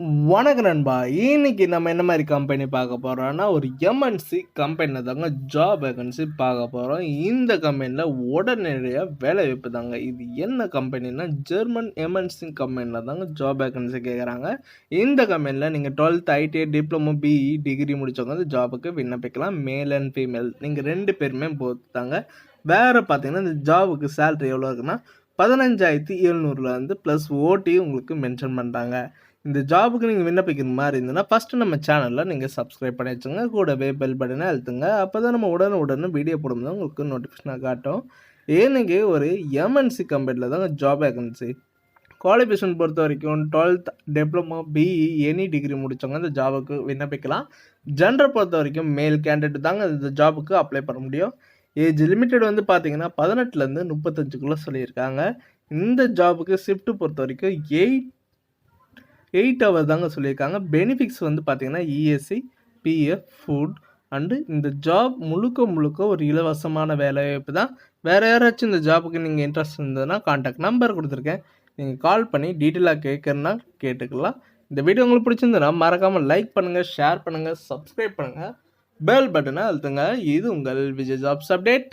வணக்கம் நண்பா. இன்னைக்கு நம்ம என்ன மாதிரி கம்பெனி பார்க்க போறோம்னா, ஒரு எம்என்சி கம்பெனில தாங்க ஜாப் வேகன்சி பார்க்க போறோம். இந்த கம்பெனில உடனடியா வேலைவாய்ப்பு தாங்க. இது என்ன கம்பெனினா, ஜெர்மன் எம்என்சி கம்பெனில தாங்க ஜாப் வேகன்சி கேட்குறாங்க. இந்த கம்பெனில நீங்கள் 12th ITI, diploma, BE degree முடிச்சவங்க வந்து ஜாபுக்கு விண்ணப்பிக்கலாம். மேல் அண்ட் ஃபீமேல் நீங்கள் 2 பேருமே தாங்க. வேறு பார்த்தீங்கன்னா, இந்த ஜாபுக்கு சேலரி எவ்வளோ இருக்குன்னா 15,700 ப்ளஸ் ஓடி உங்களுக்கு மென்ஷன் பண்ணுறாங்க. இந்த ஜாபுக்கு நீங்கள் விண்ணப்பிக்கிற மாதிரி இருந்ததுன்னா ஃபஸ்ட்டு நம்ம சேனலில் நீங்கள் சப்ஸ்கிரைப் பண்ணி வச்சுங்க. கூடவே பெல் பட்டனை அழுத்துங்க. அப்போ தான் நம்ம உடனே வீடியோ போடும்போது உங்களுக்கு நோட்டிஃபிகேஷனாக காட்டும். ஏன்னைக்கு ஒரு எம்என்சி கம்பெனியில் தாங்க ஜாப் வேகன்சி. குவாலிஃபிகேஷன் பொறுத்த வரைக்கும் 12th diploma, BE any degree முடித்தவங்க இந்த ஜாபுக்கு விண்ணப்பிக்கலாம். ஜெண்டர் பொறுத்த வரைக்கும் மேல் கேண்டிடேட் தாங்க இந்த ஜாபுக்கு அப்ளை பண்ண முடியும். ஏஜ் லிமிட்டட் வந்து பார்த்தீங்கன்னா 18லேருந்து 35க்குள்ளே சொல்லியிருக்காங்க. இந்த ஜாபுக்கு ஷிஃப்ட்டு பொறுத்த வரைக்கும் 8 ஹவர் தாங்க சொல்லியிருக்காங்க. பெனிஃபிட்ஸ் வந்து பார்த்தீங்கன்னா இஎஸ்சி, பிஎஃப், ஃபுட் அண்டு இந்த ஜாப் முழுக்க ஒரு இலவசமான வேலைவாய்ப்பு தான். வேறு யாராச்சும் இந்த ஜாபுக்கு நீங்கள் இன்ட்ரெஸ்ட் இருந்ததுன்னா கான்டாக்ட் நம்பர் கொடுத்துருக்கேன். நீங்கள் கால் பண்ணி டீட்டெயிலாக கேட்குறனா கேட்டுக்கலாம். இந்த வீடியோ உங்களுக்கு பிடிச்சிருந்ததுன்னா மறக்காமல் லைக் பண்ணுங்கள், ஷேர் பண்ணுங்கள், சப்ஸ்கிரைப் பண்ணுங்கள், பெல் பட்டனை அழுத்துங்க. இது உங்கள் விஜய் ஜாப்ஸ் அப்டேட்.